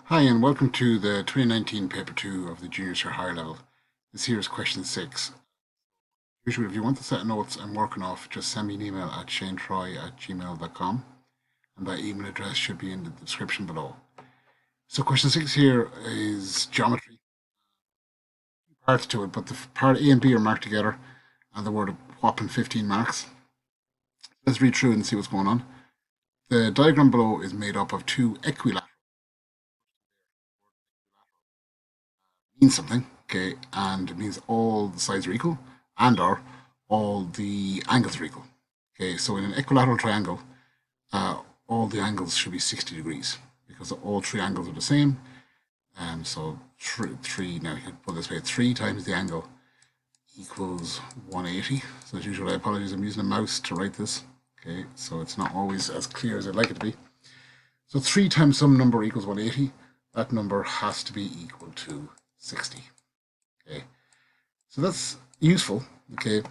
Hi, and welcome to the 2019 paper 2 of the junior to higher level. This here is question 6. Usually, if you want the set of notes I'm working off, just send me an email at shanetroy@gmail.com, and that email address should be in the description below. So question 6 here is geometry. Parts to it, but the part A and B are marked together, and they're worth a whopping 15 marks. Let's read through and see what's going on. The diagram below is made up of two equilateral, means something, okay, and it means all the sides are equal and or all the angles are equal. Okay, so in an equilateral triangle, all the angles should be 60 degrees because all three angles are the same. So three, now you can put this way, 3 times the angle equals 180. So as usual, I apologize, I'm using a mouse to write this. Okay, so it's not always as clear as I'd like it to be. So 3 times some number equals 180. That number has to be equal to 60. Okay, so that's useful. Okay,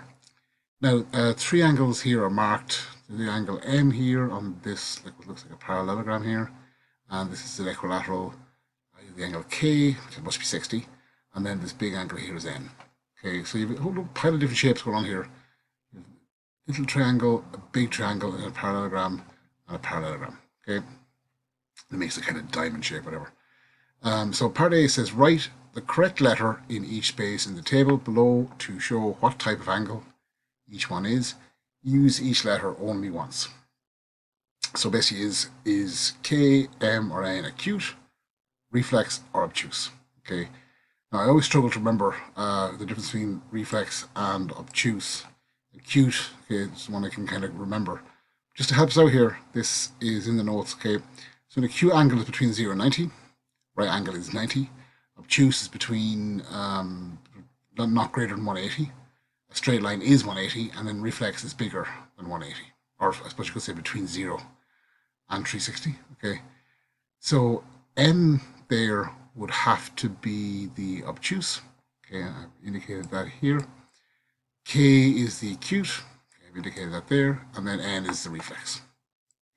now 3 angles here are marked. The angle M here on this, like what looks like a parallelogram here, and this is an equilateral. The angle K, which must be 60, and then this big angle here is N. Okay, so you have a whole pile of different shapes going on here. Little triangle, a big triangle, and a parallelogram, and a parallelogram. Okay, it makes a kind of diamond shape, whatever. So part A says write the correct letter in each space in the table below to show what type of angle each one is. Use each letter only once. So basically is K, M, or N acute, reflex, or obtuse. Okay. Now I always struggle to remember the difference between reflex and obtuse. Acute, okay, it's one I can kind of remember. Just to help us out here, this is in the notes, okay. So an acute angle is between 0 and 90. Right angle is 90. Obtuse is between not greater than 180. A straight line is 180, and then reflex is bigger than 180. Or I suppose you could say between 0 and 360. Okay. So M there would have to be the obtuse. Okay, I've indicated that here. K is the acute. Okay, I've indicated that there. And then N is the reflex.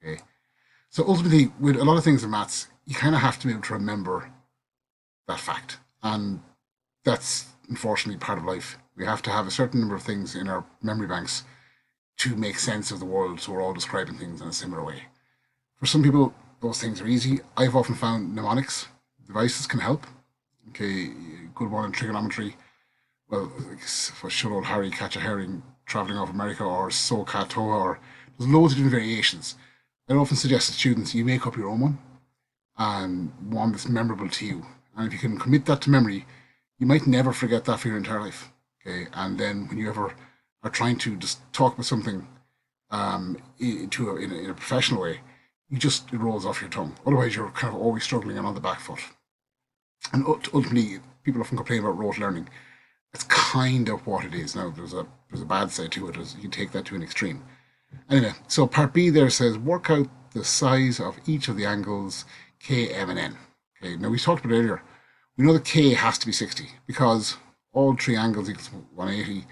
Okay. So ultimately, with a lot of things in maths, you kind of have to be able to remember that fact. And that's unfortunately part of life. We have to have a certain number of things in our memory banks to make sense of the world, so we're all describing things in a similar way. For some people, those things are easy. I've often found mnemonics devices can help. Okay, good one in trigonometry. Well, for should old Harry catch a herring traveling off America, or so cat Toa, or there's loads of different variations. I often suggest to students you make up your own one and one that's memorable to you. And if you can commit that to memory, you might never forget that for your entire life. Okay, and then when you ever are trying to just talk about something in a professional way, it rolls off your tongue. Otherwise, you're kind of always struggling and on the back foot. And ultimately, people often complain about rote learning. That's kind of what it is. Now, there's a bad side to it. You can take that to an extreme. Anyway, so part B there says work out the size of each of the angles K, M, and N. Okay, now we talked about earlier. We know that K has to be 60 because all 3 angles equals 180.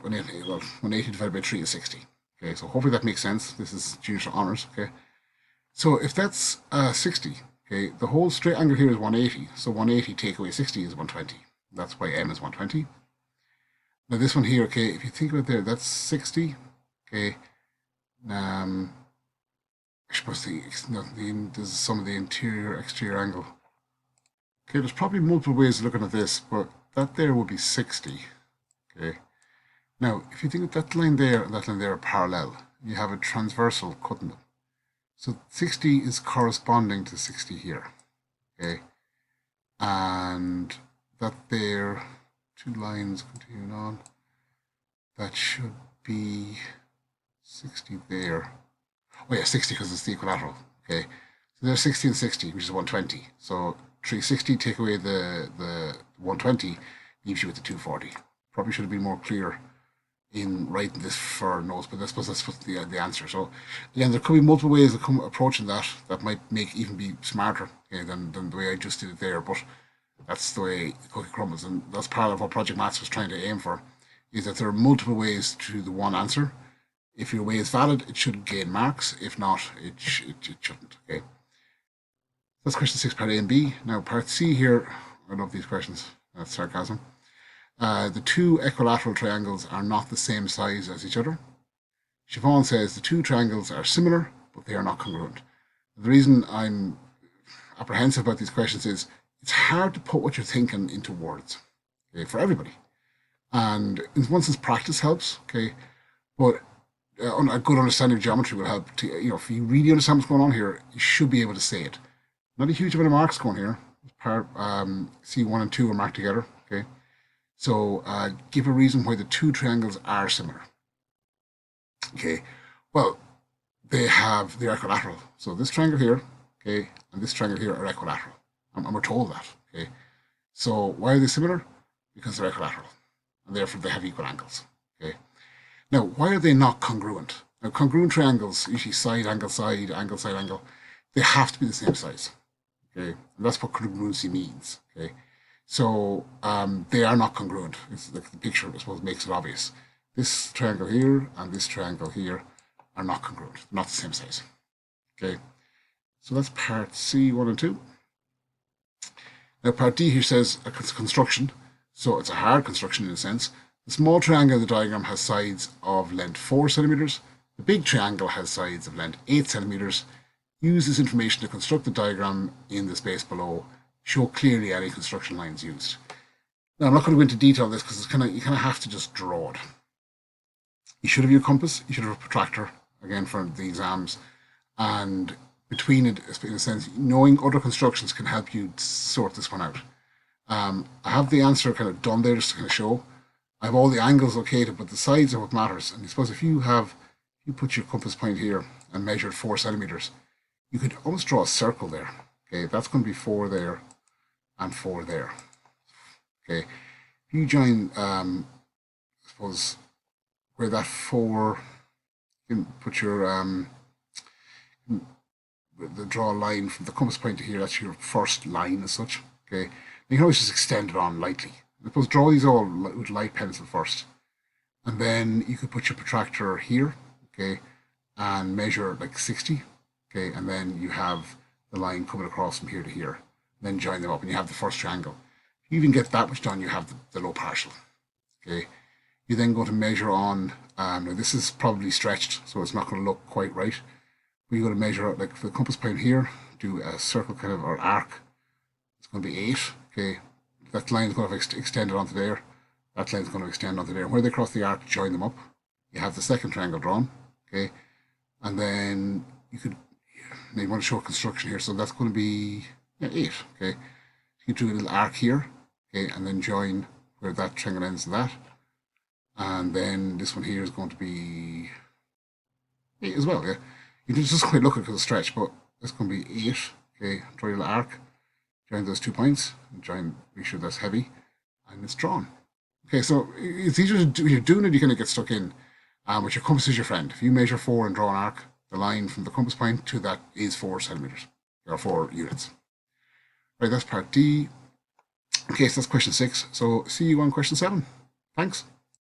180 divided by 3 is 60. Okay, so hopefully that makes sense. This is junior honors. Okay, so if that's 60, okay, the whole straight angle here is 180. So 180 take away 60 is 120. That's why M is 120. Now this one here, okay, if you think about there, that's 60. Okay, I suppose this is some of the interior exterior angle. Okay, there's probably multiple ways of looking at this, but that there would be 60. Okay. Now, if you think of that line there and that line there are parallel, you have a transversal cutting them. So 60 is corresponding to 60 here. Okay. And that there, 2 lines continuing on, that should be 60 there. Oh yeah, 60 because it's the equilateral. Okay. So there's 60 and 60, which is 120. So 360 take away the 120 leaves you with the 240. Probably should have been more clear in writing this for notes, but I suppose that's the answer. So again, there could be multiple ways of approaching that might make even be smarter, okay, than the way I just did it there. But that's the way the cookie crumbles, and that's part of what Project Maths was trying to aim for, is that there are multiple ways to the one answer. If your way is valid, it should gain marks. If not, it shouldn't. Okay. That's question 6, part A and B. Now, part C here, I love these questions. That's sarcasm. The two equilateral triangles are not the same size as each other. Siobhan says the two triangles are similar, but they are not congruent. The reason I'm apprehensive about these questions is it's hard to put what you're thinking into words, okay, for everybody. And in one sense, practice helps, okay, but a good understanding of geometry will help. To, if you really understand what's going on here, you should be able to say it. Not a huge amount of marks going here. Part C1 and 2 are marked together, okay. So give a reason why the two triangles are similar. Okay, well, they're equilateral. So this triangle here, okay, and this triangle here are equilateral. And we're told that, okay. So why are they similar? Because they're equilateral, and therefore they have equal angles, okay. Now, why are they not congruent? Now, congruent triangles, usually side, angle, side, angle, they have to be the same size, okay. And that's what congruency means, okay. So they are not congruent. It's like the picture, I suppose, makes it obvious. This triangle here and this triangle here are not congruent, not the same size. Okay, so that's part C, 1 and 2. Now part D here says a construction, so it's a hard construction in a sense. The small triangle in the diagram has sides of length 4 centimeters. The big triangle has sides of length 8 centimeters. Use this information to construct the diagram in the space below. Show clearly any construction lines used. Now, I'm not going to go into detail on this because you kind of have to just draw it. You should have your compass, you should have a protractor, again, for the exams. And between it, in a sense, knowing other constructions can help you sort this one out. I have the answer kind of done there just to kind of show. I have all the angles located, but the sides are what matters. And I suppose if you put your compass point here and measured 4 centimeters, you could almost draw a circle there. Okay, that's going to be 4 there and 4 there. Okay, if you join, I suppose, where that 4, you can put your, draw a line from the compass point to here, that's your first line as such. Okay, you can always just extend it on lightly. I suppose draw these all with light pencil first. And then you could put your protractor here, okay, and measure like 60, okay, and then you have the line coming across from here to here. Then join them up and you have the first triangle. If you even get that much done, you have the low partial. Okay. You then go to measure on, now this is probably stretched, so it's not going to look quite right. But you go to measure, like for the compass point here, do a circle kind of, or arc. It's going to be 8, okay. That line is going to extend it onto there. That line is going to extend onto there. Where they cross the arc, join them up. You have the second triangle drawn, okay. And then you could, now you want to show construction here, so that's going to be 8, okay. You do a little arc here, okay, and then join where that triangle ends to that. And then this one here is going to be 8 as well, yeah. You can just quite look at it because of stretch, but it's going to be 8, okay. Draw a little arc, join those 2 points, and join, make sure that's heavy, and it's drawn. Okay, so it's easier to do, when you're doing it, you kind of get stuck in, but your compass is your friend. If you measure 4 and draw an arc, the line from the compass point to that is 4 centimeters, or 4 units. Right, that's part D. Okay, so that's question 6. So see you on question 7. Thanks.